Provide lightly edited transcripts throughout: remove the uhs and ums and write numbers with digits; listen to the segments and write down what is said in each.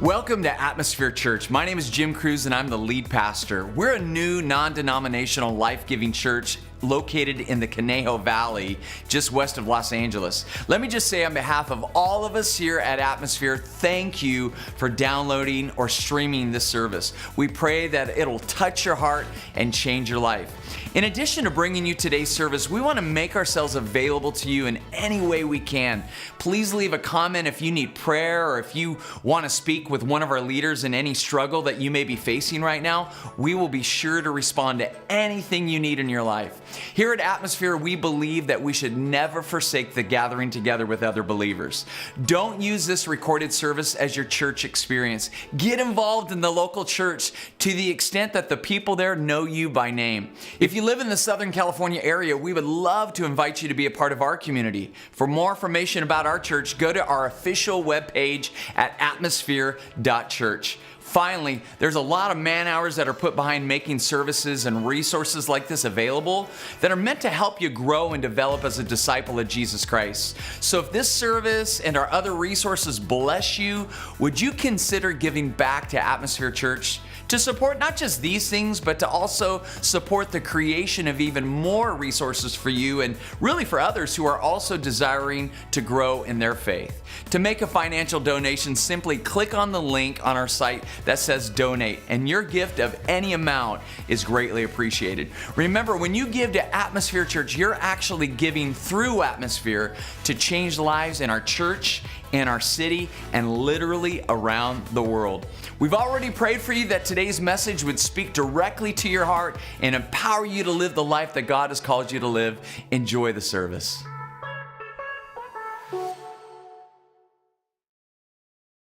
Welcome to Atmosphere Church. My name is Jim Cruz and I'm the lead pastor. We're a new non-denominational life-giving church located in the Conejo Valley, just west of Los Angeles. Let me just say on behalf of all of us here at Atmosphere, thank you for downloading or streaming this service. We pray that it'll touch your heart and change your life. In addition to bringing you today's service, we want to make ourselves available to you in any way we can. Please leave a comment if you need prayer or if you want to speak with one of our leaders in any struggle that you may be facing right now. We will be sure to respond to anything you need in your life. Here at Atmosphere, we believe that we should never forsake the gathering together with other believers. Don't use this recorded service as your church experience. Get involved in the local church to the extent that the people there know you by name. If you live in the Southern California area, we would love to invite you to be a part of our community. For more information about our church, go to our official webpage at atmosphere.church. Finally, there's a lot of man hours that are put behind making services and resources like this available that are meant to help you grow and develop as a disciple of Jesus Christ. So if this service and our other resources bless you, would you consider giving back to Atmosphere Church to support not just these things, but to also support the creation of even more resources for you and really for others who are also desiring to grow in their faith? To make a financial donation, simply click on the link on our site that says donate, and your gift of any amount is greatly appreciated. Remember, when you give to Atmosphere Church, you're actually giving through Atmosphere to change lives in our church, in our city, and literally around the world. We've already prayed for you that today's message would speak directly to your heart and empower you to live the life that God has called you to live. Enjoy the service.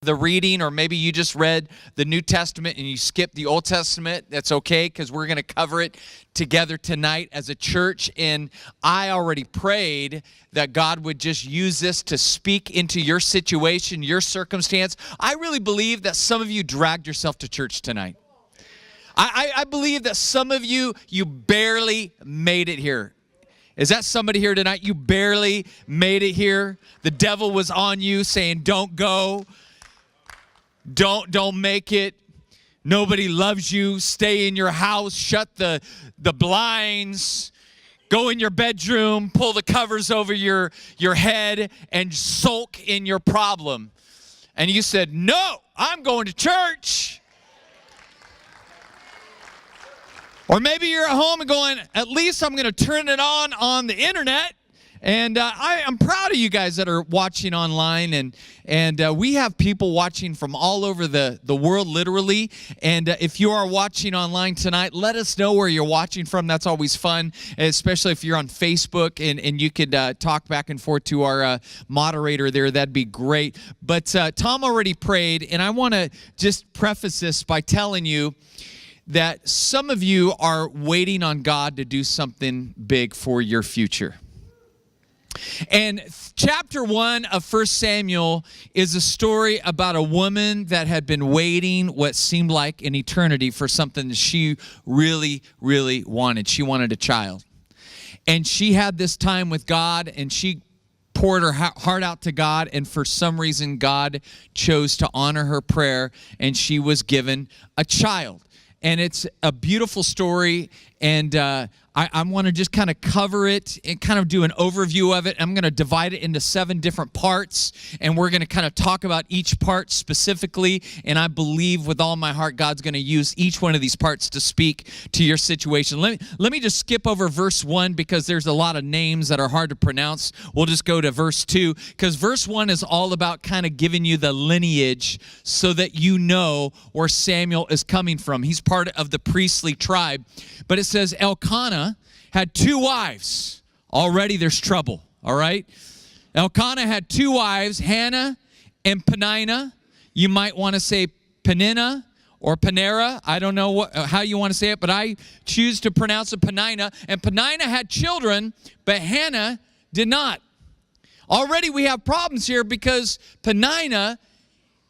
The reading, or maybe you just read the New Testament and you skipped the Old Testament, that's okay, because we're going to cover it together tonight as a church. And I already prayed that God would just use this to speak into your situation, your circumstance. I really believe that some of you dragged yourself to church tonight. I believe that some of you barely made it here. Is that somebody here tonight? You barely made it here. The devil was on you saying, don't go. Don't make it. Nobody loves you. Stay in your house. Shut the blinds. Go in your bedroom. Pull the covers over your head and sulk in your problem. And you said, no, I'm going to church. Or maybe you're at home and going, at least I'm going to turn it on the internet. And I'm proud of you guys that are watching online, and we have people watching from all over the world, literally. And if you are watching online tonight, let us know where you're watching from. That's always fun, especially if you're on Facebook and you could talk back and forth to our moderator there. That'd be great. But Tom already prayed, and I want to just preface this by telling you that some of you are waiting on God to do something big for your future. And chapter 1 of 1 Samuel is a story about a woman that had been waiting what seemed like an eternity for something that she really, really wanted. She wanted a child. And she had this time with God, and she poured her heart out to God, and for some reason God chose to honor her prayer, and she was given a child. And it's a beautiful story, and I want to just kind of cover it and kind of do an overview of it. I'm going to divide it into 7 different parts, and we're going to kind of talk about each part specifically, and I believe with all my heart God's going to use each one of these parts to speak to your situation. Let me just skip over verse 1 because there's a lot of names that are hard to pronounce. We'll just go to verse 2 because verse 1 is all about kind of giving you the lineage so that you know where Samuel is coming from. He's part of the priestly tribe, but it says Elkanah had 2 wives. Already there's trouble, all right? Elkanah had 2 wives, Hannah and Peninnah. You might want to say Peninnah or Panera. I don't know how you want to say it, but I choose to pronounce it Peninnah. And Peninnah had children, but Hannah did not. Already we have problems here because Peninnah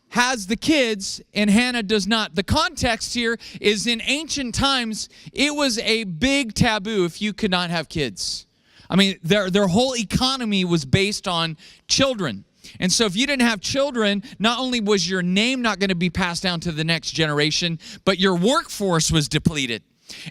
has the kids and Hannah does not. The context here is in ancient times, it was a big taboo if you could not have kids. I mean, their whole economy was based on children. And so if you didn't have children, not only was your name not going to be passed down to the next generation, but your workforce was depleted.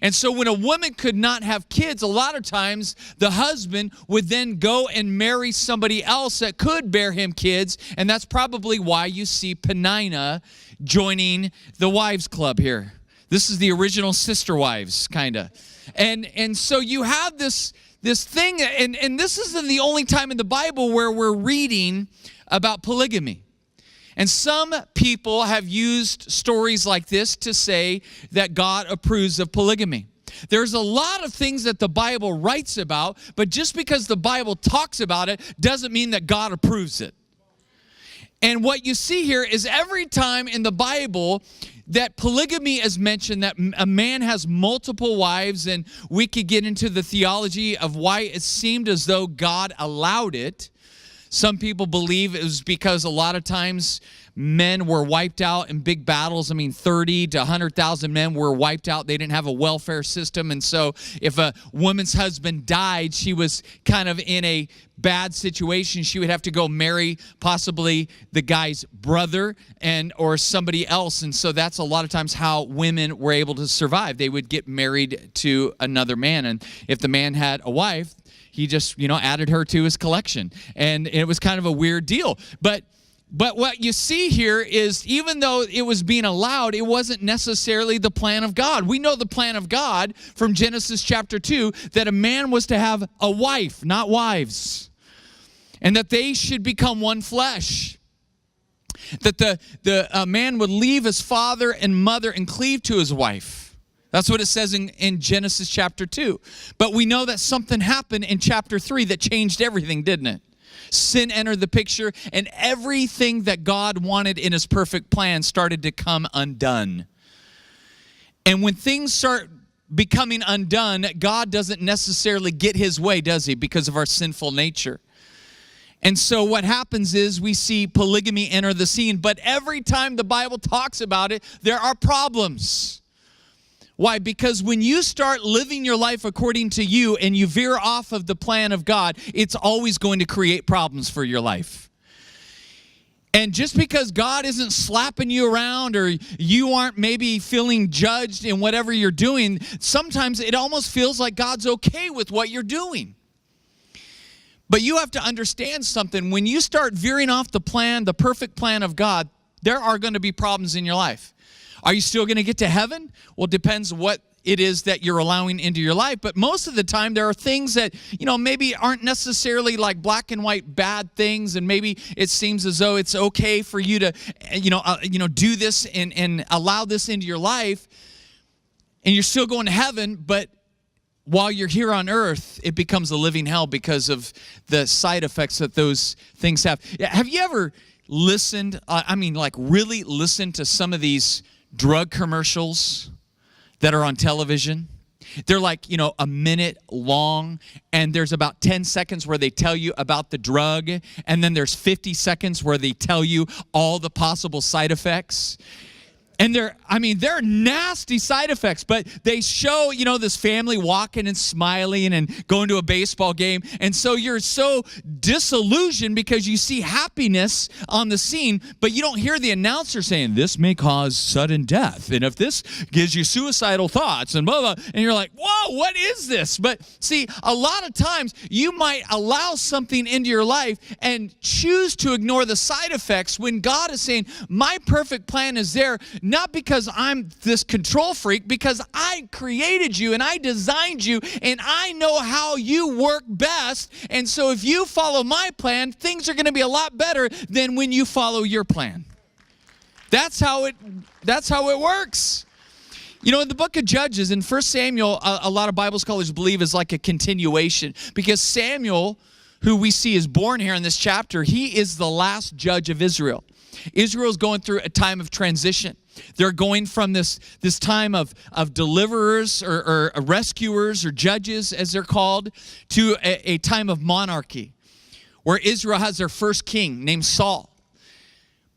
And so when a woman could not have kids, a lot of times the husband would then go and marry somebody else that could bear him kids. And that's probably why you see Peninnah joining the wives club here. This is the original sister wives, kind of. And so you have this thing, and this isn't the only time in the Bible where we're reading about polygamy. And some people have used stories like this to say that God approves of polygamy. There's a lot of things that the Bible writes about, but just because the Bible talks about it doesn't mean that God approves it. And what you see here is every time in the Bible that polygamy is mentioned, that a man has multiple wives, and we could get into the theology of why it seemed as though God allowed it. Some people believe it was because a lot of times men were wiped out in big battles. I mean, 30 to 100,000 men were wiped out. They didn't have a welfare system. And so if a woman's husband died, she was kind of in a bad situation. She would have to go marry possibly the guy's brother or somebody else. And so that's a lot of times how women were able to survive. They would get married to another man. And if the man had a wife, he just, added her to his collection. And it was kind of a weird deal. But what you see here is even though it was being allowed, it wasn't necessarily the plan of God. We know the plan of God from Genesis chapter 2 that a man was to have a wife, not wives, and that they should become one flesh. That the man would leave his father and mother and cleave to his wife. That's what it says in Genesis chapter 2. But we know that something happened in chapter 3 that changed everything, didn't it? Sin entered the picture, and everything that God wanted in his perfect plan started to come undone. And when things start becoming undone, God doesn't necessarily get his way, does he? Because of our sinful nature. And so what happens is we see polygamy enter the scene. But every time the Bible talks about it, there are problems. Why? Because when you start living your life according to you and you veer off of the plan of God, it's always going to create problems for your life. And just because God isn't slapping you around or you aren't maybe feeling judged in whatever you're doing, sometimes it almost feels like God's okay with what you're doing. But you have to understand something. When you start veering off the plan, the perfect plan of God, there are going to be problems in your life. Are you still going to get to heaven? Well, it depends what it is that you're allowing into your life. But most of the time, there are things that, maybe aren't necessarily like black and white bad things. And maybe it seems as though it's okay for you to, do this and allow this into your life. And you're still going to heaven, but while you're here on earth, it becomes a living hell because of the side effects that those things have. Have you ever listened, really listened to some of these drug commercials that are on television? They're like, a minute long, and there's about 10 seconds where they tell you about the drug, and then there's 50 seconds where they tell you all the possible side effects. And they're nasty side effects, but they show, this family walking and smiling and going to a baseball game. And so you're so disillusioned because you see happiness on the scene, but you don't hear the announcer saying, this may cause sudden death. And if this gives you suicidal thoughts and blah, blah, and you're like, whoa, what is this? But see, a lot of times you might allow something into your life and choose to ignore the side effects when God is saying, my perfect plan is there. Not because I'm this control freak, because I created you and I designed you and I know how you work best. And so if you follow my plan, things are going to be a lot better than when you follow your plan. That's how it works. In the book of Judges, in 1 Samuel, a lot of Bible scholars believe is like a continuation, because Samuel, who we see is born here in this chapter, he is the last judge of Israel. Israel's going through a time of transition. They're going from this time of deliverers or rescuers or judges, as they're called, to a time of monarchy, where Israel has their first king named Saul.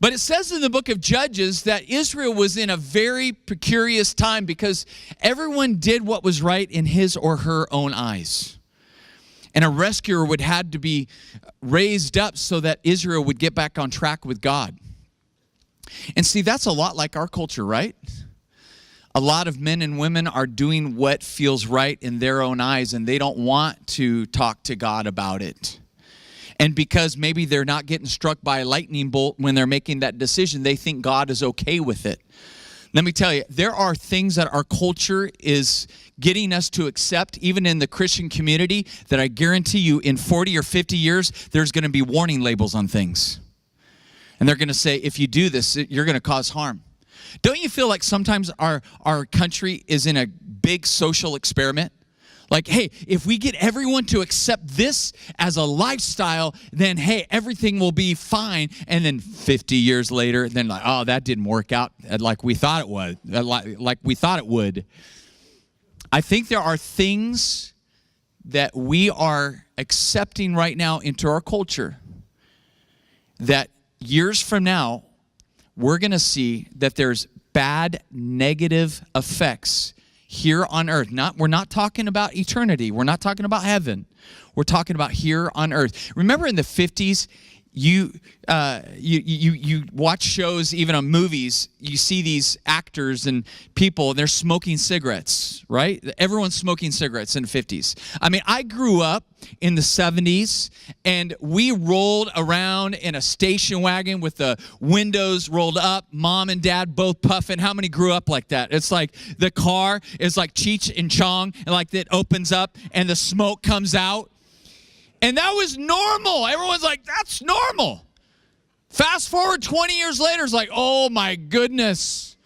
But it says in the book of Judges that Israel was in a very precarious time because everyone did what was right in his or her own eyes. And a rescuer would had to be raised up so that Israel would get back on track with God. And see, that's a lot like our culture, right? A lot of men and women are doing what feels right in their own eyes, and they don't want to talk to God about it. And because maybe they're not getting struck by a lightning bolt when they're making that decision, they think God is okay with it. Let me tell you, there are things that our culture is getting us to accept, even in the Christian community, that I guarantee you in 40 or 50 years, there's going to be warning labels on things. And they're going to say, if you do this, you're going to cause harm. Don't you feel like sometimes our country is in a big social experiment? Like, hey, if we get everyone to accept this as a lifestyle, then, hey, everything will be fine. And then 50 years later, then like, oh, that didn't work out like we thought it was, like we thought it would. I think there are things that we are accepting right now into our culture that years from now, we're going to see that there's bad, negative effects here on earth. We're not talking about eternity. We're not talking about heaven. We're talking about here on earth. Remember in the 50s, you watch shows, even on movies, you see these actors and people, and they're smoking cigarettes, right? Everyone's smoking cigarettes in the 50s. I mean, I grew up in the 70s, and we rolled around in a station wagon with the windows rolled up, mom and dad both puffing. How many grew up like that? It's like the car is like Cheech and Chong, and like it opens up and the smoke comes out. And that was normal. Everyone's like, that's normal. Fast forward 20 years later, it's like, oh my goodness.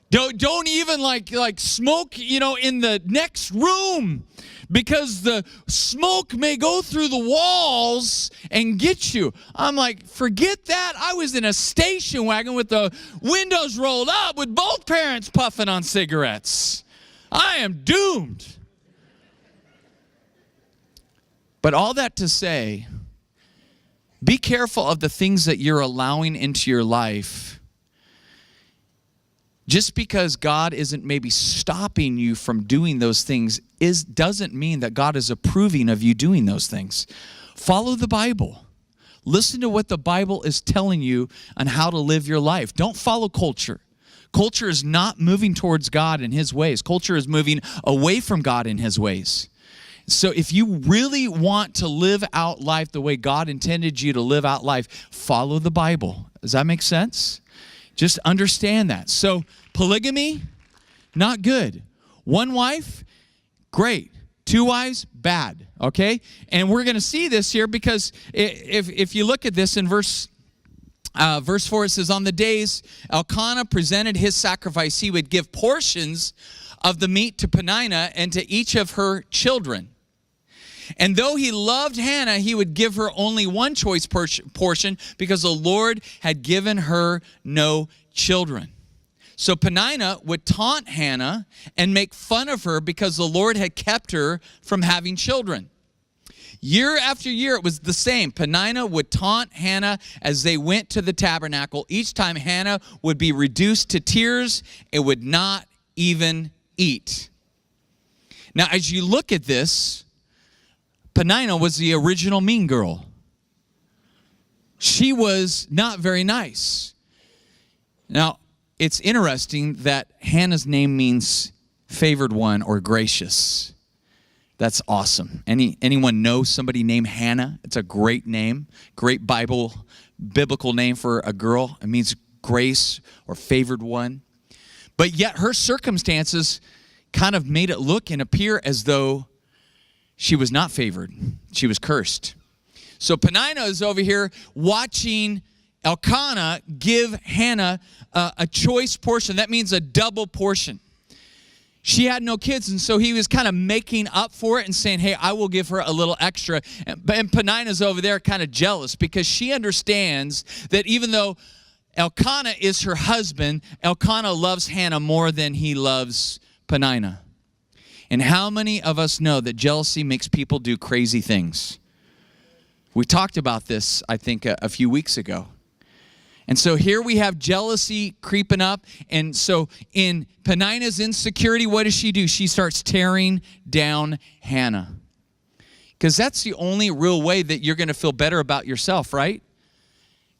Don't even like smoke, in the next room, because the smoke may go through the walls and get you. I'm like, forget that. I was in a station wagon with the windows rolled up with both parents puffing on cigarettes. I am doomed. But all that to say, be careful of the things that you're allowing into your life. Just because God isn't maybe stopping you from doing those things doesn't mean that God is approving of you doing those things. Follow the Bible. Listen to what the Bible is telling you on how to live your life. Don't follow culture. Culture is not moving towards God and His ways. Culture is moving away from God and His ways. So if you really want to live out life the way God intended you to live out life, follow the Bible. Does that make sense? Just understand that. So polygamy, not good. One wife, great. Two wives, bad. Okay? And we're going to see this here because if you look at this in verse 4, it says, on the days Elkanah presented his sacrifice, he would give portions of the meat to Peninnah and to each of her children. And though he loved Hannah, he would give her only one choice portion because the Lord had given her no children. So Peninnah would taunt Hannah and make fun of her because the Lord had kept her from having children. Year after year, it was the same. Peninnah would taunt Hannah as they went to the tabernacle. Each time Hannah would be reduced to tears, it would not even eat. Now, as you look at this, Peninnah was the original mean girl. She was not very nice. Now, it's interesting that Hannah's name means favored one or gracious. That's awesome. Anyone know somebody named Hannah? It's a great name, great biblical name for a girl. It means grace or favored one. But yet her circumstances kind of made it look and appear as though she was not favored. She was cursed. So Peninnah is over here watching Elkanah give Hannah a choice portion. That means a double portion. She had no kids, and so he was kind of making up for it and saying, hey, I will give her a little extra. And Peninnah's over there kind of jealous because she understands that even though Elkanah is her husband, Elkanah loves Hannah more than he loves Peninnah. And how many of us know that jealousy makes people do crazy things? We talked about this, I think, a few weeks ago. And so here we have jealousy creeping up. And so in Peninnah's insecurity, what does she do? She starts tearing down Hannah. Because that's the only real way that you're going to feel better about yourself, right?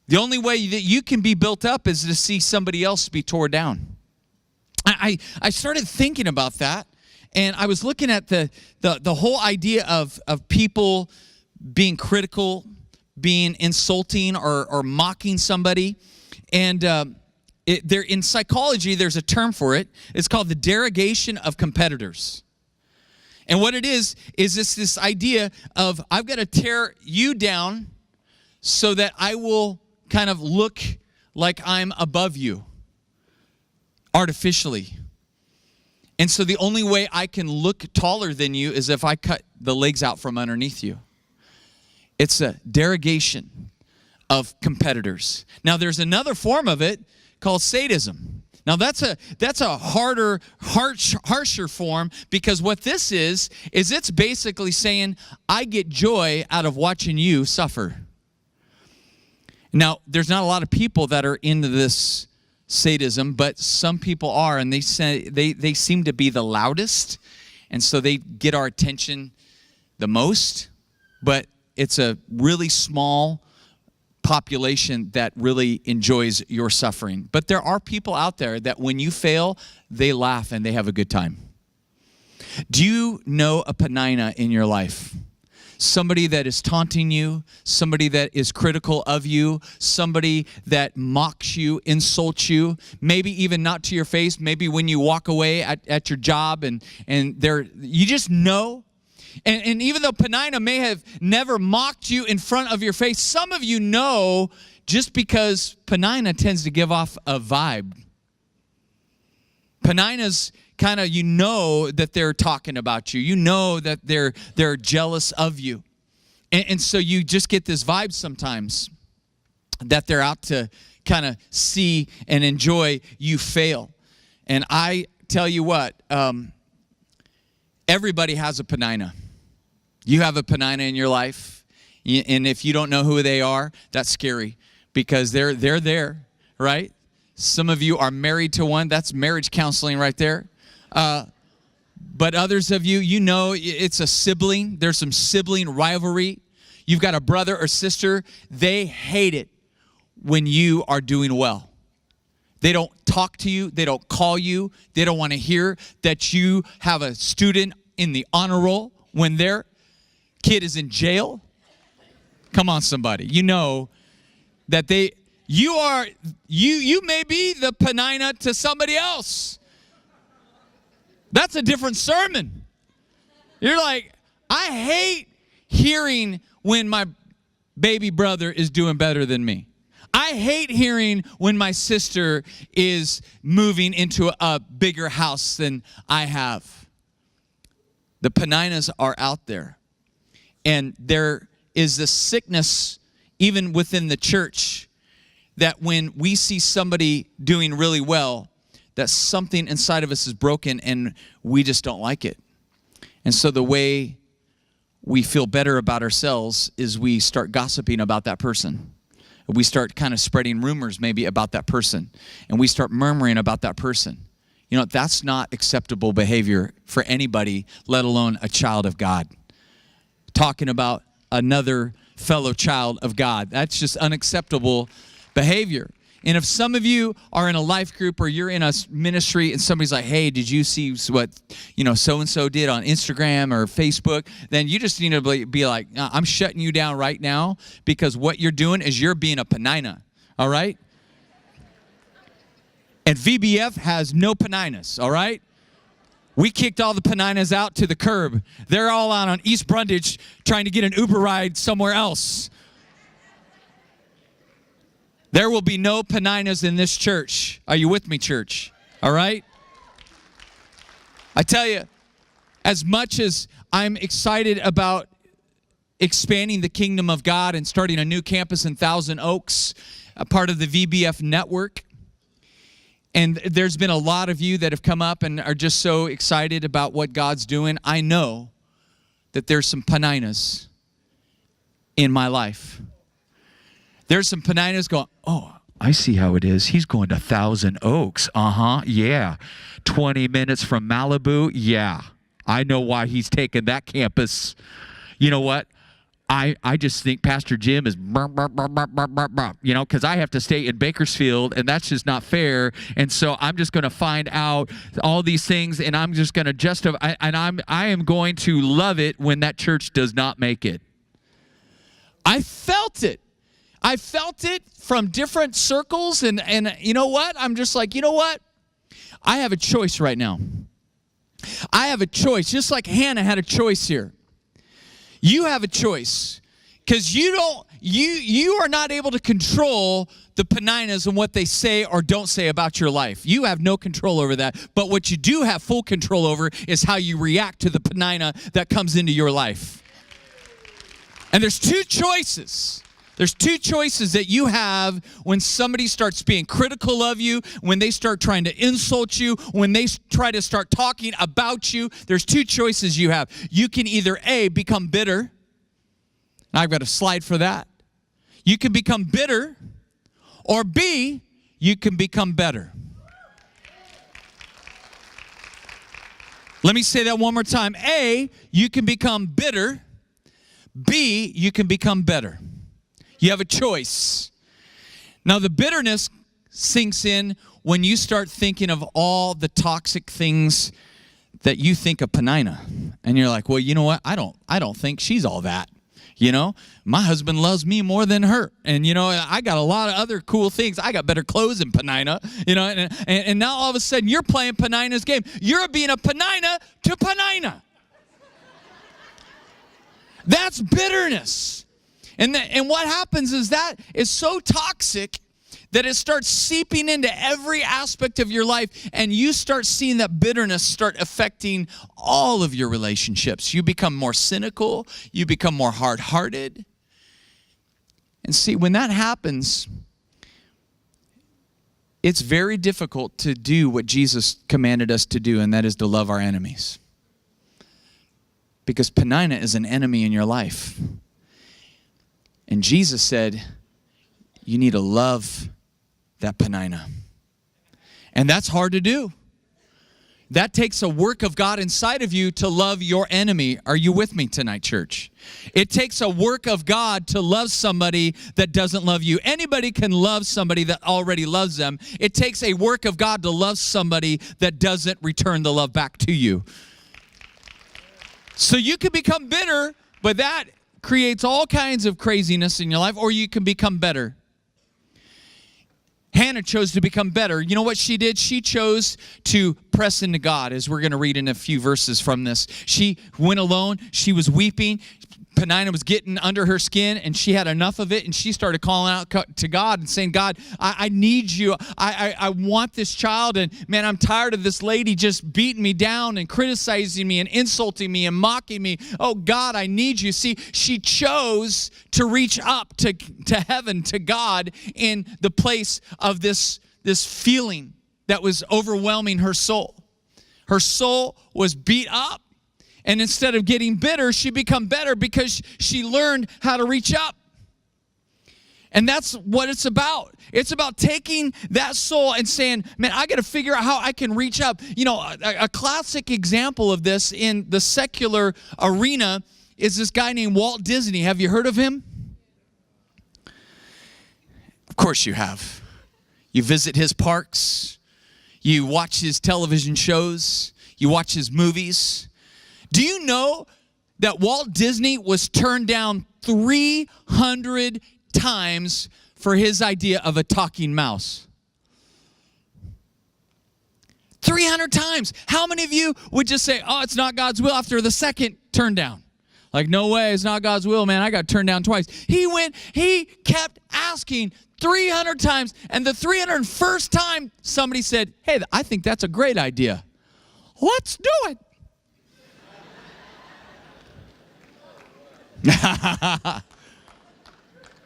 The only way that you can be built up is to see somebody else be torn down. I started thinking about that, and I was looking at the whole idea of people being critical, being insulting or mocking somebody. And in psychology, there's a term for it. It's called the derogation of competitors. And what it is this idea of I've got to tear you down so that I will kind of look like I'm above you artificially. And so the only way I can look taller than you is if I cut the legs out from underneath you. It's a derogation of competitors. Now there's another form of it called sadism. Now that's a harder, harsher form, because what this is it's basically saying I get joy out of watching you suffer. Now there's not a lot of people that are into this sadism, but some people are, and they seem to be the loudest, and so they get our attention the most. But it's a really small population that really enjoys your suffering. But there are people out there that when you fail, they laugh and they have a good time. Do you know a Penina in your life? Somebody that is taunting you, somebody that is critical of you, somebody that mocks you, insults you, maybe even not to your face, maybe when you walk away at your job and you just know. And even though Penina may have never mocked you in front of your face, some of you know just because Penina tends to give off a vibe. Penina's kind of, you know that they're talking about you. You know that they're jealous of you. And so you just get this vibe sometimes that they're out to kind of see and enjoy you fail. And I tell you what, everybody has a Penina. You have a Penina in your life. And if you don't know who they are, that's scary, because they're there, right? Some of you are married to one. That's marriage counseling right there. But others of you, you know it's a sibling. There's some sibling rivalry. You've got a brother or sister. They hate it when you are doing well. They don't talk to you. They don't call you. They don't want to hear that you have a student in the honor roll when their kid is in jail. Come on, somebody. You know that you may be the Penina to somebody else. That's a different sermon. You're like, I hate hearing when my baby brother is doing better than me. I hate hearing when my sister is moving into a bigger house than I have. The Peninas are out there. And there is this sickness even within the church that when we see somebody doing really well, that something inside of us is broken and we just don't like it. And so the way we feel better about ourselves is we start gossiping about that person. We start kind of spreading rumors maybe about that person. And we start murmuring about that person. You know, that's not acceptable behavior for anybody, let alone a child of God. Talking about another fellow child of God. That's just unacceptable behavior. And if some of you are in a life group or you're in a ministry and somebody's like, hey, did you see what, so-and-so did on Instagram or Facebook? Then you just need to be like, I'm shutting you down right now, because what you're doing is you're being a Penina, all right? And VBF has no Peninas, all right? We kicked all the Peninas out to the curb. They're all out on East Brundage trying to get an Uber ride somewhere else. There will be no Peninas in this church. Are you with me, church? All right? I tell you, as much as I'm excited about expanding the kingdom of God and starting a new campus in Thousand Oaks, a part of the VBF network, and there's been a lot of you that have come up and are just so excited about what God's doing, I know that there's some Peninas in my life. There's some Peninas going, oh, I see how it is. He's going to Thousand Oaks. Yeah. 20 minutes from Malibu. Yeah. I know why he's taking that campus. you know what? I just think Pastor Jim is, because I have to stay in Bakersfield, and that's just not fair. And so I'm just going to find out all these things, and I'm just going to justify, and I am going to love it when that church does not make it. I felt it. I felt it from different circles, and you know what? I'm just like, you know what? I have a choice right now. I have a choice, just like Hannah had a choice here. You have a choice, because you are not able to control the Peninnahs and what they say or don't say about your life. You have no control over that. But what you do have full control over is how you react to the Peninnah that comes into your life. And there's two choices. There's two choices that you have when somebody starts being critical of you, when they start trying to insult you, when they try to start talking about you. There's two choices you have. You can either A, become bitter. I've got a slide for that. You can become bitter, or B, you can become better. Let me say that one more time. A, you can become bitter. B, you can become better. You have a choice. Now, the bitterness sinks in when you start thinking of all the toxic things that you think of Peninnah. And you're like, well, you know what? I don't think she's all that. You know, my husband loves me more than her. And, you know, I got a lot of other cool things. I got better clothes than Peninnah. You know, and now all of a sudden you're playing Peninnah's game. You're being a Peninnah to Peninnah. That's bitterness. And what happens is that is so toxic that it starts seeping into every aspect of your life, and you start seeing that bitterness start affecting all of your relationships. You become more cynical. You become more hard-hearted. And see, when that happens, it's very difficult to do what Jesus commanded us to do, and that is to love our enemies. Because Peninnah is an enemy in your life. And Jesus said, you need to love that Peninnah. And that's hard to do. That takes a work of God inside of you to love your enemy. Are you with me tonight, church? It takes a work of God to love somebody that doesn't love you. Anybody can love somebody that already loves them. It takes a work of God to love somebody that doesn't return the love back to you. So you can become bitter, but that creates all kinds of craziness in your life, or you can become better. Hannah chose to become better. You know what she did? She chose to press into God, as we're going to read in a few verses from this. She went alone. She was weeping. Peninnah was getting under her skin, and she had enough of it, and she started calling out to God and saying, God, I need you. I want this child, and man, I'm tired of this lady just beating me down and criticizing me and insulting me and mocking me. Oh, God, I need you. See, she chose to reach up to heaven, to God, in the place of this feeling that was overwhelming her soul. Her soul was beat up. And instead of getting bitter, she became better because she learned how to reach up. And that's what it's about. It's about taking that soul and saying, man, I got to figure out how I can reach up. You know, a classic example of this in the secular arena is this guy named Walt Disney. Have you heard of him? Of course you have. You visit his parks. You watch his television shows. You watch his movies. Do you know that Walt Disney was turned down 300 times for his idea of a talking mouse? 300 times. How many of you would just say, oh, it's not God's will after the second turn down? Like, no way, it's not God's will, man. I got turned down twice. He kept asking 300 times, and the 301st time somebody said, hey, I think that's a great idea. Let's do it.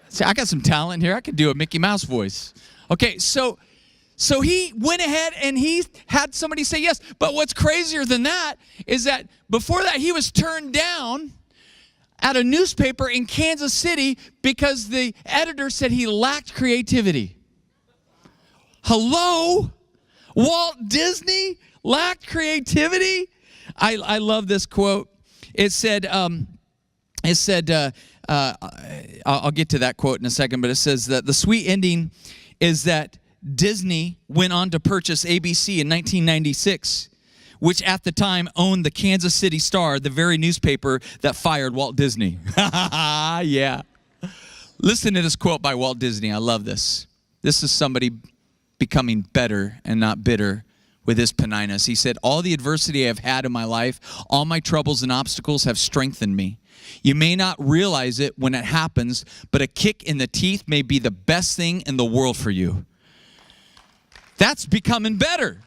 See, I got some talent here. I can do a Mickey Mouse voice. Okay, so he went ahead and he had somebody say yes. But what's crazier than that is that before that he was turned down at a newspaper in Kansas City because the editor said he lacked creativity. Hello? Walt Disney lacked creativity? I love this quote. It said, it said, I'll get to that quote in a second, but it says that the sweet ending is that Disney went on to purchase ABC in 1996, which at the time owned the Kansas City Star, the very newspaper that fired Walt Disney. Yeah. Listen to this quote by Walt Disney. I love this. This is somebody becoming better and not bitter with his Peninnahs. He said, all the adversity I've had in my life, all my troubles and obstacles have strengthened me. You may not realize it when it happens, but a kick in the teeth may be the best thing in the world for you. That's becoming better.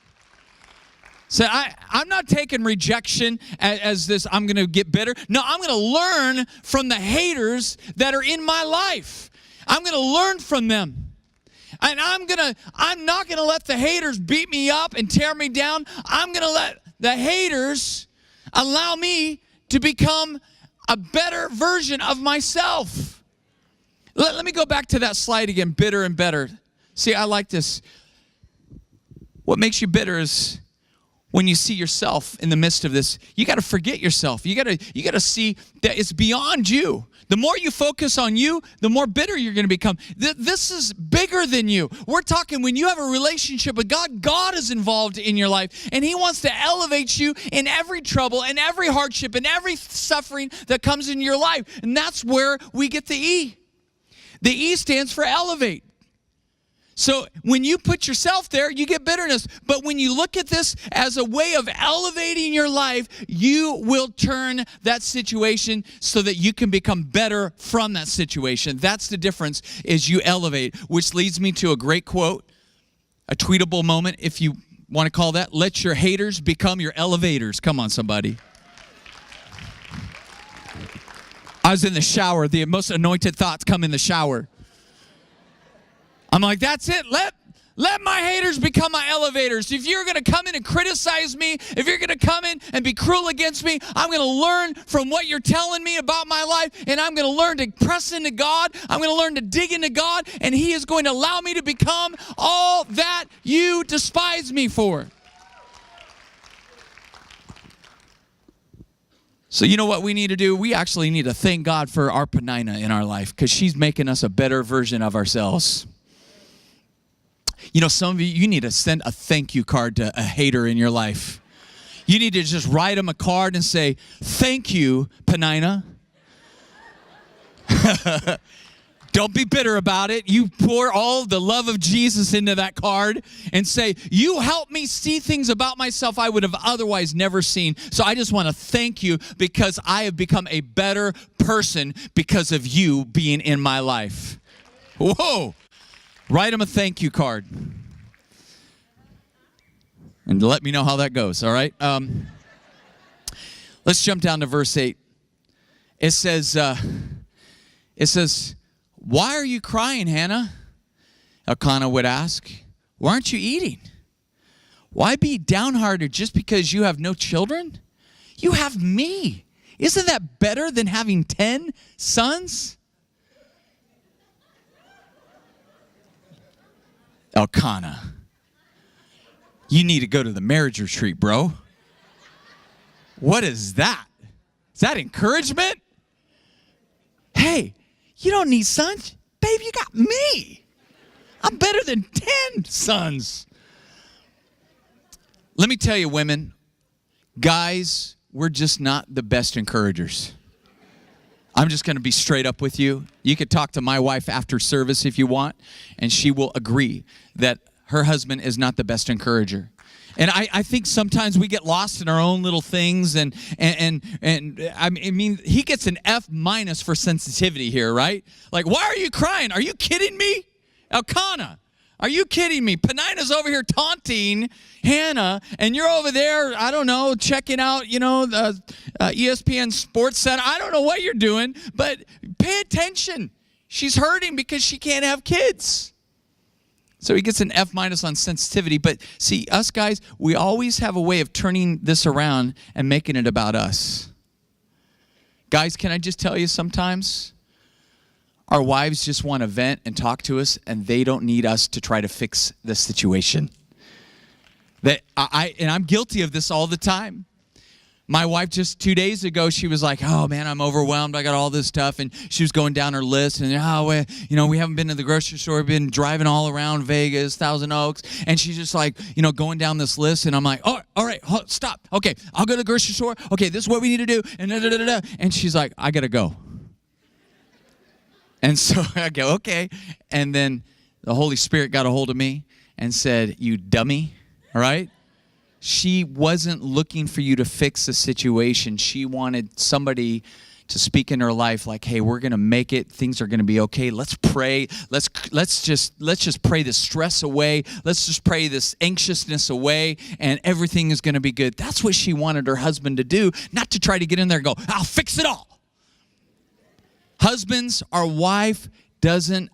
So I'm not taking rejection as this, I'm going to get bitter. No, I'm going to learn from the haters that are in my life. I'm going to learn from them. And I'm not going to let the haters beat me up and tear me down. I'm going to let the haters allow me to become a better version of myself. Let me go back to that slide again, bitter and better. See, I like this. What makes you bitter is when you see yourself in the midst of this, you got to forget yourself. You got to see that it's beyond you. The more you focus on you, the more bitter you're going to become. This is bigger than you. We're talking when you have a relationship with God, God is involved in your life, and He wants to elevate you in every trouble, and every hardship, and every suffering that comes in your life. And that's where we get the E. The E stands for elevate. So when you put yourself there, you get bitterness. But when you look at this as a way of elevating your life, you will turn that situation so that you can become better from that situation. That's the difference, is you elevate, which leads me to a great quote, a tweetable moment, if you want to call that. Let your haters become your elevators. Come on, somebody. I was in the shower. The most anointed thoughts come in the shower. I'm like, that's it. Let my haters become my elevators. If you're going to come in and criticize me, if you're going to come in and be cruel against me, I'm going to learn from what you're telling me about my life, and I'm going to learn to press into God. I'm going to learn to dig into God, and He is going to allow me to become all that you despise me for. So you know what we need to do? We actually need to thank God for our Peninnah in our life, because she's making us a better version of ourselves. You know, some of you need to send a thank you card to a hater in your life. You need to just write them a card and say, thank you, Peninnah. Don't be bitter about it. You pour all the love of Jesus into that card and say, you helped me see things about myself I would have otherwise never seen. So I just want to thank you because I have become a better person because of you being in my life. Whoa. Write them a thank you card. And let me know how that goes, all right? Let's jump down to verse 8. It says, why are you crying, Hannah? Elkanah would ask. Why aren't you eating? Why be downhearted just because you have no children? You have me. Isn't that better than having 10 sons? Elkanah, you need to go to the marriage retreat, bro. What is that? Is that encouragement? Hey, you don't need sons. Babe, you got me. I'm better than 10 sons. Let me tell you, women, guys, we're just not the best encouragers. I'm just going to be straight up with you. You could talk to my wife after service if you want, and she will agree that her husband is not the best encourager. And I think sometimes we get lost in our own little things, and I mean, he gets an F- for sensitivity here, right? Like, why are you crying? Are you kidding me? Elkanah, are you kidding me? Peninnah's over here taunting Hannah, and you're over there, I don't know, checking out, the ESPN Sports Center. I don't know what you're doing, but pay attention. She's hurting because she can't have kids. So he gets an F- on sensitivity. But see, us guys, we always have a way of turning this around and making it about us. Guys, can I just tell you sometimes our wives just want to vent and talk to us, and they don't need us to try to fix the situation. And I'm guilty of this all the time. My wife just 2 days ago, she was like, oh, man, I'm overwhelmed. I got all this stuff. And she was going down her list. And, we haven't been to the grocery store. We've been driving all around Vegas, Thousand Oaks. And she's just like, going down this list. And I'm like, oh, all right, stop. Okay, I'll go to the grocery store. Okay, this is what we need to do. And da-da-da-da-da. And she's like, I got to go. And so I go, okay. And then the Holy Spirit got a hold of me and said, you dummy, all right? She wasn't looking for you to fix the situation. She wanted somebody to speak in her life like, hey, we're going to make it. Things are going to be okay. Let's pray. Let's just pray the stress away. Let's just pray this anxiousness away, and everything is going to be good. That's what she wanted her husband to do, not to try to get in there and go, I'll fix it all. Husbands, our wives don't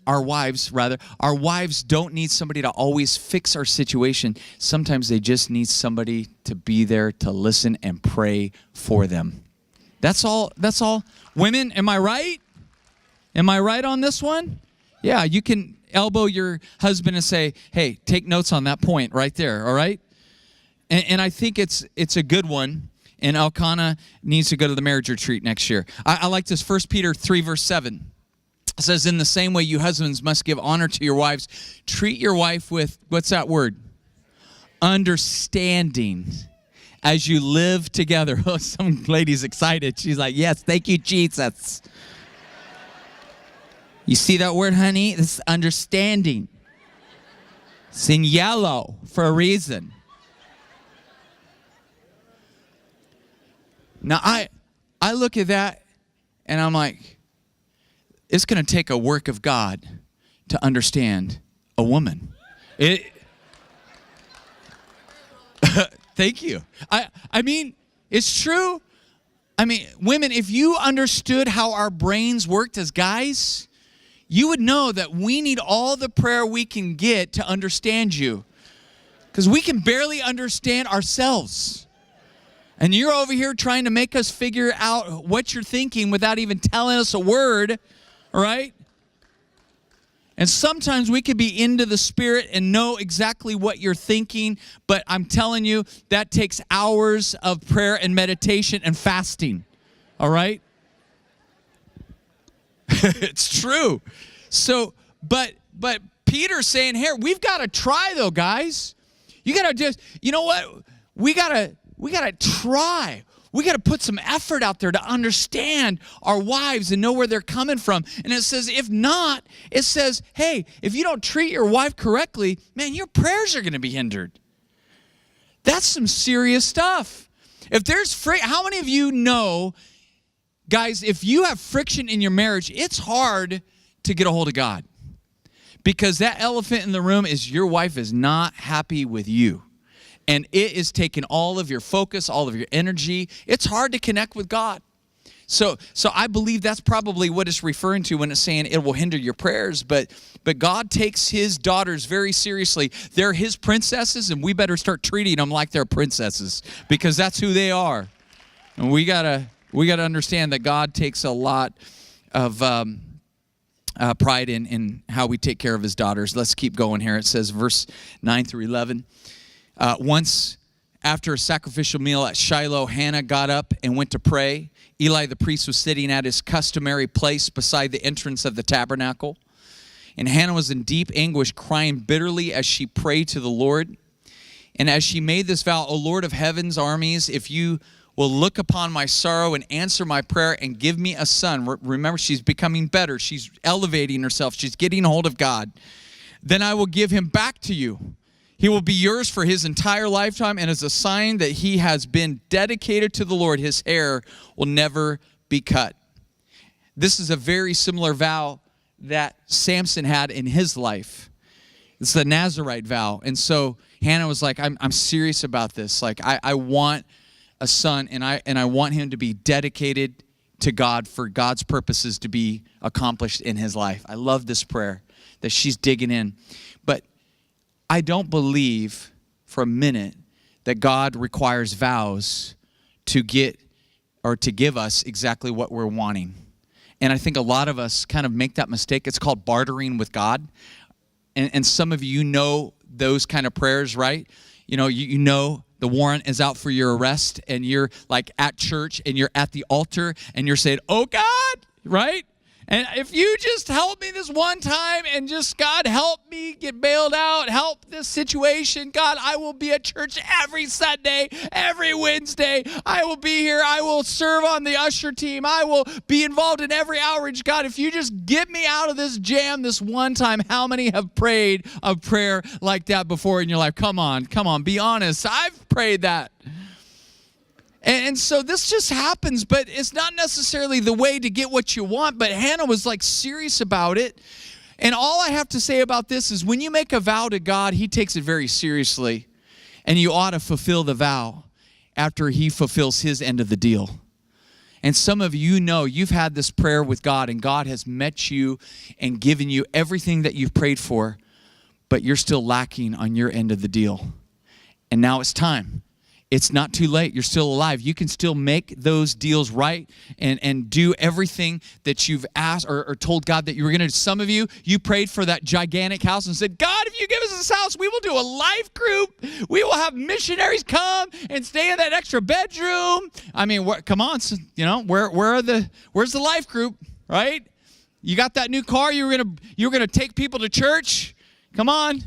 need somebody to always fix our situation. Sometimes they just need somebody to be there to listen and pray for them. That's all. Women, am I right? Am I right on this one? Yeah, you can elbow your husband and say, hey, take notes on that point right there, all right? And I think it's a good one. And Elkanah needs to go to the marriage retreat next year. I like this 1 Peter 3, verse 7. It says, in the same way, you husbands must give honor to your wives. Treat your wife with, what's that word? Understanding as you live together. Oh, some lady's excited. She's like, yes, thank you, Jesus. You see that word, honey? This is understanding. It's in yellow for a reason. Now, I look at that, and I'm like, it's going to take a work of God to understand a woman. Thank you. I mean, it's true. I mean, women, if you understood how our brains worked as guys, you would know that we need all the prayer we can get to understand you. Because we can barely understand ourselves. And you're over here trying to make us figure out what you're thinking without even telling us a word. All right? And sometimes we could be into the Spirit and know exactly what you're thinking, but I'm telling you, that takes hours of prayer and meditation and fasting. All right? It's true. So, but Peter's saying here, we've got to try though, guys. You got to just, you know what? We got to try. We got to put some effort out there to understand our wives and know where they're coming from. And it says, if not, it says, hey, if you don't treat your wife correctly, man, your prayers are going to be hindered. That's some serious stuff. If there's how many of you know, guys, if you have friction in your marriage, it's hard to get a hold of God. Because that elephant in the room is your wife is not happy with you. And it is taking all of your focus, all of your energy. It's hard to connect with God. So I believe that's probably what it's referring to when it's saying it will hinder your prayers. But God takes his daughters very seriously. They're his princesses, and we better start treating them like they're princesses because that's who they are. And we gotta understand that God takes a lot of pride in how we take care of his daughters. Let's keep going here. It says verse 9 through 11. Once after a sacrificial meal at Shiloh, Hannah got up and went to pray. Eli the priest was sitting at his customary place beside the entrance of the tabernacle. And Hannah was in deep anguish, crying bitterly as she prayed to the Lord. And as she made this vow, O Lord of heaven's armies, if you will look upon my sorrow and answer my prayer and give me a son. Remember, she's becoming better. She's elevating herself. She's getting a hold of God. Then I will give him back to you. He will be yours for his entire lifetime, and as a sign that he has been dedicated to the Lord, his hair will never be cut. This is a very similar vow that Samson had in his life. It's the Nazirite vow. And so Hannah was like, I'm serious about this. Like, I want a son, and I want him to be dedicated to God for God's purposes to be accomplished in his life. I love this prayer that she's digging in. But I don't believe for a minute that God requires vows to get or to give us exactly what we're wanting. And I think a lot of us kind of make that mistake. It's called bartering with God. And some of you know those kind of prayers, right? you know the warrant is out for your arrest, and you're like at church and you're at the altar and you're saying, oh God, right? And if you just help me this one time and just, God, help me get bailed out, help this situation, God, I will be at church every Sunday, every Wednesday. I will be here. I will serve on the usher team. I will be involved in every outreach. God, if you just get me out of this jam this one time, how many have prayed a prayer like that before in your life? Come on, be honest. I've prayed that. And so this just happens, but it's not necessarily the way to get what you want. But Hannah was like serious about it. And all I have to say about this is when you make a vow to God, he takes it very seriously. And you ought to fulfill the vow after he fulfills his end of the deal. And some of you know you've had this prayer with God, and God has met you and given you everything that you've prayed for, but you're still lacking on your end of the deal. And now it's time. It's not too late. You're still alive. You can still make those deals right and do everything that you've asked or told God that you were going to do. Some of you prayed for that gigantic house and said, God, if you give us this house, we will do a life group. We will have missionaries come and stay in that extra bedroom. I mean, come on, where's the life group, right? You got that new car. You were gonna take people to church. Come on.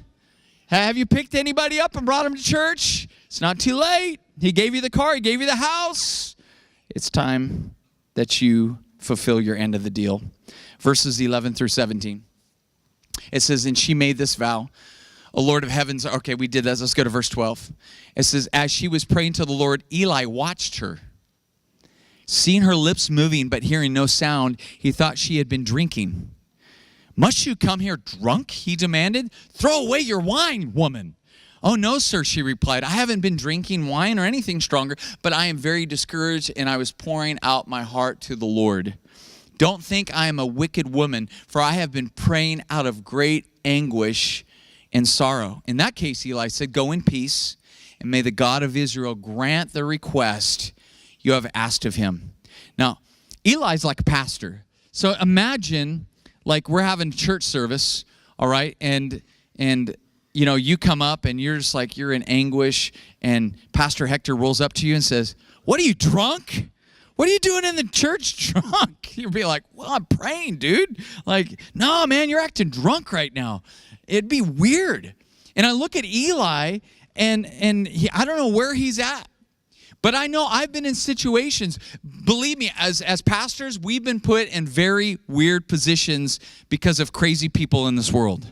Have you picked anybody up and brought them to church? It's not too late. He gave you the car. He gave you the house. It's time that you fulfill your end of the deal. Verses 11 through 17. It says, and she made this vow. O Lord of heavens. Okay, we did that. Let's go to verse 12. It says, as she was praying to the Lord, Eli watched her. Seeing her lips moving but hearing no sound, he thought she had been drinking. Must you come here drunk? He demanded. Throw away your wine, woman. Oh, no, sir, she replied. I haven't been drinking wine or anything stronger, but I am very discouraged, and I was pouring out my heart to the Lord. Don't think I am a wicked woman, for I have been praying out of great anguish and sorrow. In that case, Eli said, go in peace, and may the God of Israel grant the request you have asked of him. Now, Eli's like a pastor. So imagine, like, we're having church service, all right, and you come up and you're just like, you're in anguish, and Pastor Hector rolls up to you and says, what are you, drunk? What are you doing in the church drunk? You'd be like, well, I'm praying, dude. Like, no, man, you're acting drunk right now. It'd be weird. And I look at Eli, and I don't know where he's at. But I know I've been in situations, believe me, as pastors, we've been put in very weird positions because of crazy people in this world.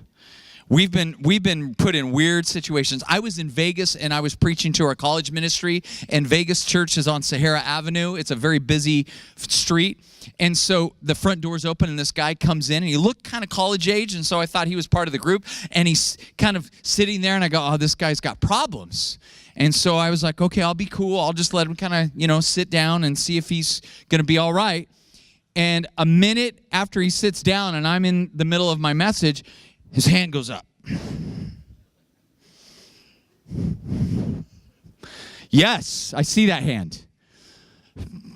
We've been put in weird situations. I was in Vegas and I was preaching to our college ministry, and Vegas Church is on Sahara Avenue. It's a very busy street. And so the front door's open and this guy comes in and he looked kind of college age, and so I thought he was part of the group, and he's kind of sitting there and I go, oh, this guy's got problems. And so I was like, okay, I'll be cool. I'll just let him kind of, sit down and see if he's going to be all right. And a minute after he sits down and I'm in the middle of my message, his hand goes up. Yes, I see that hand.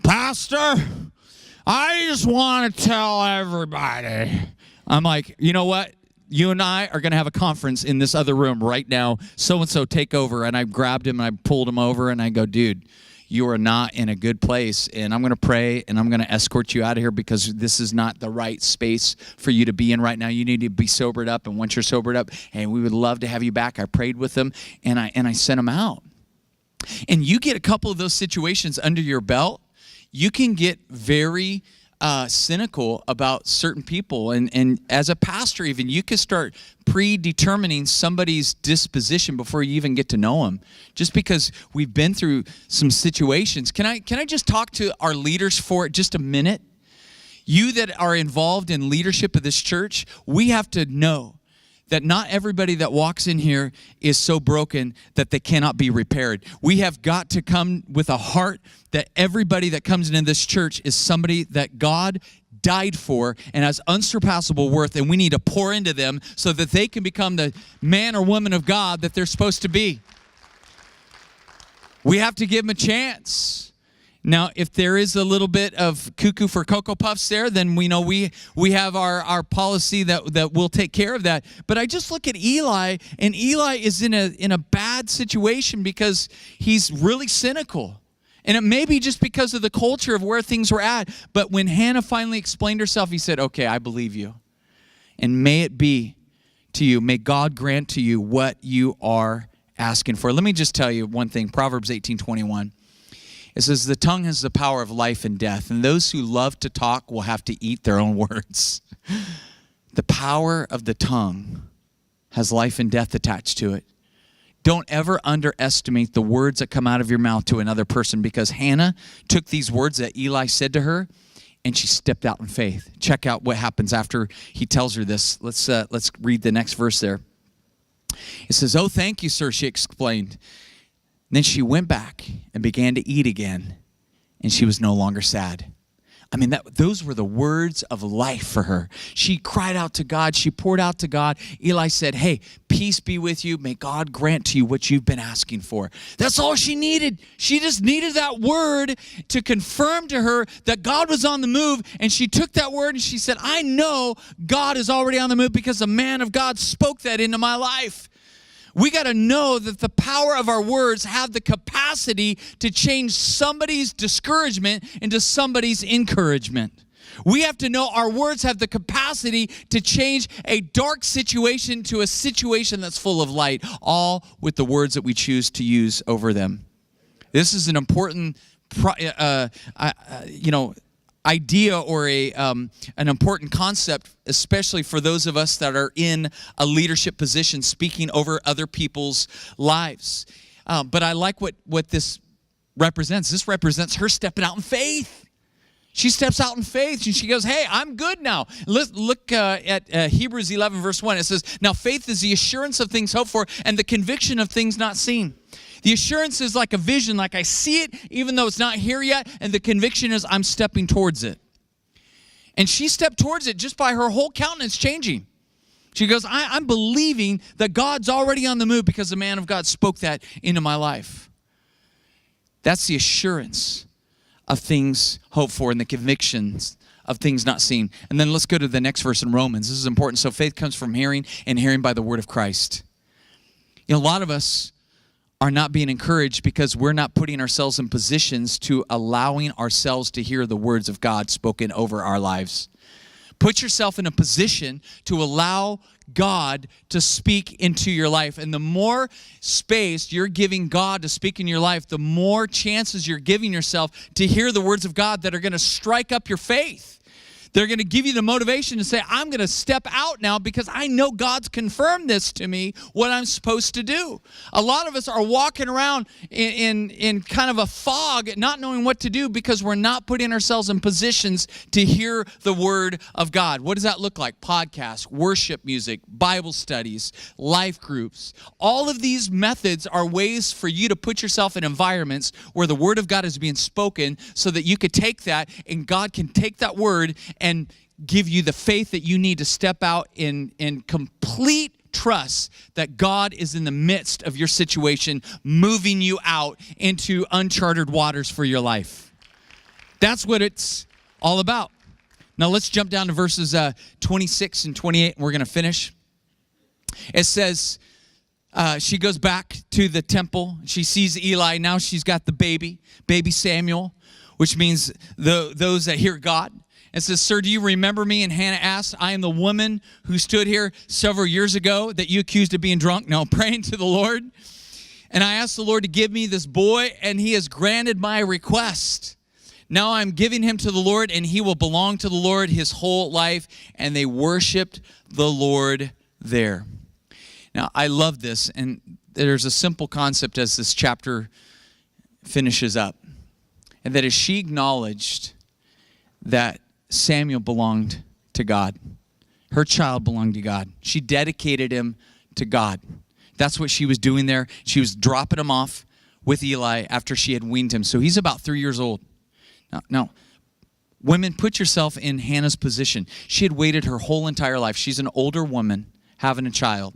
Pastor, I just want to tell everybody. I'm like, you know what? You and I are going to have a conference in this other room right now. So-and-so take over. And I grabbed him and I pulled him over and I go, dude, you are not in a good place, and I'm going to pray, and I'm going to escort you out of here because this is not the right space for you to be in right now. You need to be sobered up, and once you're sobered up, hey, we would love to have you back. I prayed with them, and I sent them out. And you get a couple of those situations under your belt, you can get very cynical about certain people. And as a pastor even, you can start predetermining somebody's disposition before you even get to know them, just because we've been through some situations. Can I just talk to our leaders for just a minute? You that are involved in leadership of this church, we have to know that not everybody that walks in here is so broken that they cannot be repaired. We have got to come with a heart that everybody that comes into this church is somebody that God died for and has unsurpassable worth, and we need to pour into them so that they can become the man or woman of God that they're supposed to be. We have to give them a chance. Now, if there is a little bit of cuckoo for Cocoa Puffs there, then we know we have our policy that will take care of that. But I just look at Eli, and Eli is in a bad situation because he's really cynical. And it may be just because of the culture of where things were at. But when Hannah finally explained herself, he said, okay, I believe you. And may it be to you, may God grant to you what you are asking for. Let me just tell you one thing, Proverbs 18:21. It says, the tongue has the power of life and death, and those who love to talk will have to eat their own words. The power of the tongue has life and death attached to it. Don't ever underestimate the words that come out of your mouth to another person, because Hannah took these words that Eli said to her, and she stepped out in faith. Check out what happens after he tells her this. Let's read the next verse there. It says, oh, thank you, sir, she explained. Then she went back and began to eat again, and she was no longer sad. I mean, those were the words of life for her. She cried out to God. She poured out to God. Eli said, hey, peace be with you. May God grant to you what you've been asking for. That's all she needed. She just needed that word to confirm to her that God was on the move. And she took that word and she said, I know God is already on the move because a man of God spoke that into my life. We got to know that the power of our words have the capacity to change somebody's discouragement into somebody's encouragement. We have to know our words have the capacity to change a dark situation to a situation that's full of light, all with the words that we choose to use over them. This is an important idea or an important concept, especially for those of us that are in a leadership position speaking over other people's lives. But I like what this represents. This represents her stepping out in faith. She steps out in faith and she goes, hey, I'm good now. Let's look at Hebrews 11, verse 1. It says, now faith is the assurance of things hoped for and the conviction of things not seen. The assurance is like a vision, like I see it, even though it's not here yet. And the conviction is I'm stepping towards it. And she stepped towards it just by her whole countenance changing. She goes, I'm believing that God's already on the move because the man of God spoke that into my life. That's the assurance of things hoped for and the convictions of things not seen. And then let's go to the next verse in Romans. This is important. So faith comes from hearing, and hearing by the word of Christ. You know, a lot of us are not being encouraged because we're not putting ourselves in positions to allowing ourselves to hear the words of God spoken over our lives. Put yourself in a position to allow God to speak into your life. And the more space you're giving God to speak in your life, the more chances you're giving yourself to hear the words of God that are going to strike up your faith. They're going to give you the motivation to say, I'm going to step out now because I know God's confirmed this to me, what I'm supposed to do. A lot of us are walking around in kind of a fog, not knowing what to do because we're not putting ourselves in positions to hear the word of God. What does that look like? Podcasts, worship music, Bible studies, life groups. All of these methods are ways for you to put yourself in environments where the word of God is being spoken so that you could take that and God can take that word and give you the faith that you need to step out in complete trust that God is in the midst of your situation, moving you out into uncharted waters for your life. That's what it's all about. Now let's jump down to verses 26 and 28, and we're going to finish. It says, she goes back to the temple. She sees Eli. Now she's got the baby Samuel, which means those that hear God. It says, sir, do you remember me? And Hannah asked, I am the woman who stood here several years ago that you accused of being drunk. No, praying to the Lord. And I asked the Lord to give me this boy, and he has granted my request. Now I'm giving him to the Lord, and he will belong to the Lord his whole life. And they worshiped the Lord there. Now, I love this, and there's a simple concept as this chapter finishes up. And that is she acknowledged that Samuel belonged to God. Her child belonged to God. She dedicated him to God. That's what she was doing there. She was dropping him off with Eli after she had weaned him. So he's about 3 years old. Now, women, put yourself in Hannah's position. She had waited her whole entire life. She's an older woman having a child.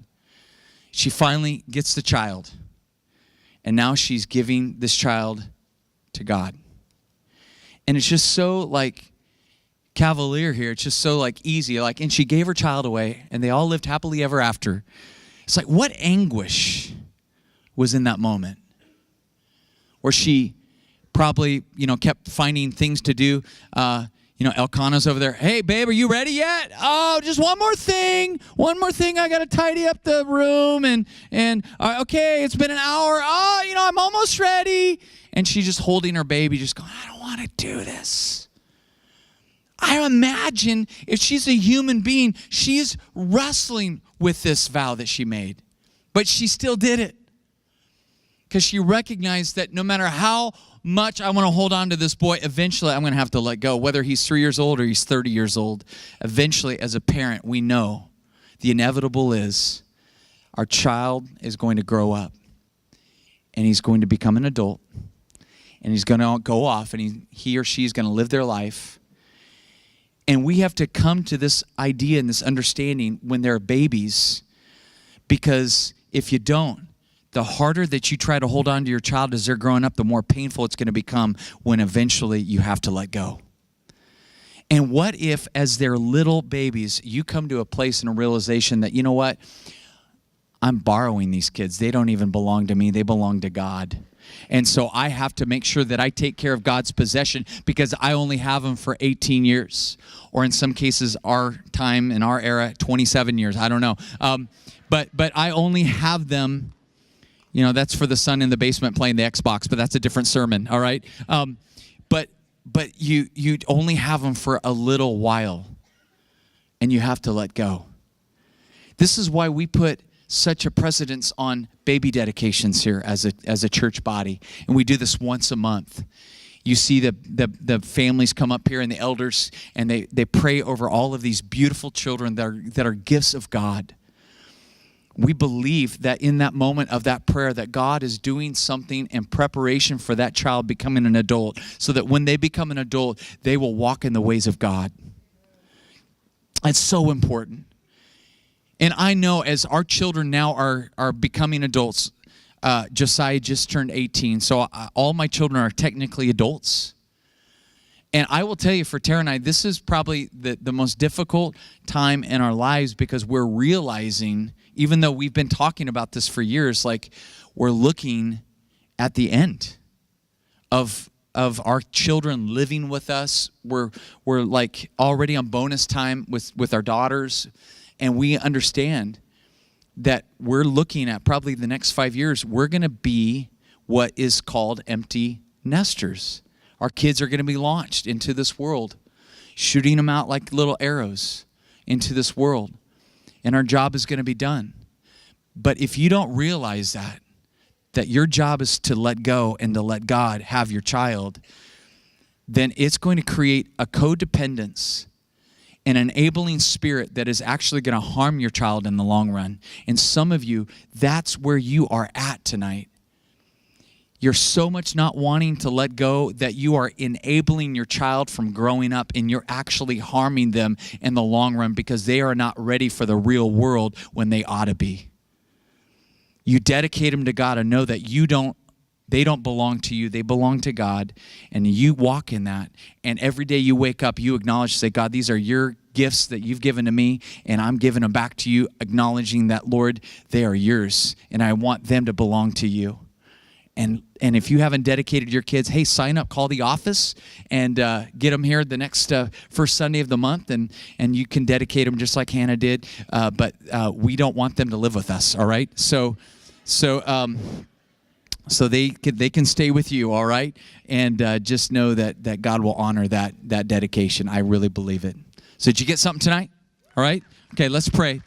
She finally gets the child. And now she's giving this child to God. And it's just so like cavalier here. It's just so like easy. Like, and she gave her child away and they all lived happily ever after. It's like, what anguish was in that moment? Where she probably, kept finding things to do. Elkanah's over there. Hey, babe, are you ready yet? Oh, just one more thing. I got to tidy up the room. And okay, it's been an hour. Oh, I'm almost ready. And she's just holding her baby, just going, I don't want to do this. I imagine if she's a human being, she's wrestling with this vow that she made. But she still did it. Because she recognized that no matter how much I want to hold on to this boy, eventually I'm going to have to let go. Whether he's 3 years old or he's 30 years old, eventually as a parent, we know the inevitable is our child is going to grow up and he's going to become an adult and he's going to go off and he or she is going to live their life. And we have to come to this idea and this understanding when they're babies, because if you don't, the harder that you try to hold on to your child as they're growing up, the more painful it's going to become when eventually you have to let go. And what if, as they're little babies, you come to a place and a realization that, you know what? I'm borrowing these kids. They don't even belong to me. They belong to God. And so I have to make sure that I take care of God's possession because I only have them for 18 years. Or in some cases, our time, in our era, 27 years. I don't know. But I only have them. That's for the son in the basement playing the Xbox, but that's a different sermon, all right? But you only have them for a little while, and you have to let go. This is why we put such a precedence on baby dedications here as a church body, and we do this once a month. You see the families come up here and the elders, and they pray over all of these beautiful children that are gifts of God. We believe that in that moment of that prayer that God is doing something in preparation for that child becoming an adult, so that when they become an adult, they will walk in the ways of God. It's so important. And I know as our children now are becoming adults, Josiah just turned 18, so all my children are technically adults. And I will tell you, for Tara and I, this is probably the most difficult time in our lives, because we're realizing, even though we've been talking about this for years, like we're looking at the end of our children living with us. We're like already on bonus time with our daughters, and we understand that we're looking at probably the next 5 years, we're going to be what is called empty nesters. Our kids are going to be launched into this world, shooting them out like little arrows into this world. And our job is going to be done. But if you don't realize that your job is to let go and to let God have your child, then it's going to create a codependence, an enabling spirit that is actually going to harm your child in the long run. And some of you, that's where you are at tonight. You're so much not wanting to let go that you are enabling your child from growing up, and you're actually harming them in the long run because they are not ready for the real world when they ought to be. You dedicate them to God and know that they don't belong to you. They belong to God, and you walk in that. And every day you wake up, you acknowledge, say, God, these are your gifts that you've given to me, and I'm giving them back to you, acknowledging that, Lord, they are yours, and I want them to belong to you. And if you haven't dedicated your kids, hey, sign up, call the office, and get them here the next first Sunday of the month, and you can dedicate them just like Hannah did. But we don't want them to live with us, all right? So they can stay with you, all right? And just know that God will honor that dedication. I really believe it. So did you get something tonight? All right? Okay, let's pray.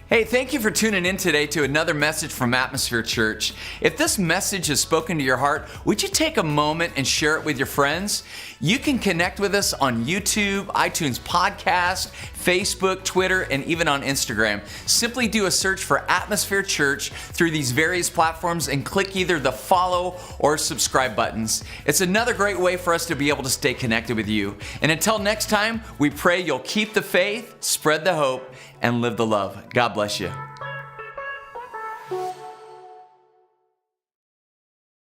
Hey, thank you for tuning in today to another message from Atmosphere Church. If this message has spoken to your heart, would you take a moment and share it with your friends? You can connect with us on YouTube, iTunes Podcast, Facebook, Twitter, and even on Instagram. Simply do a search for Atmosphere Church through these various platforms and click either the follow or subscribe buttons. It's another great way for us to be able to stay connected with you. And until next time, we pray you'll keep the faith, spread the hope, and live the love. God bless you.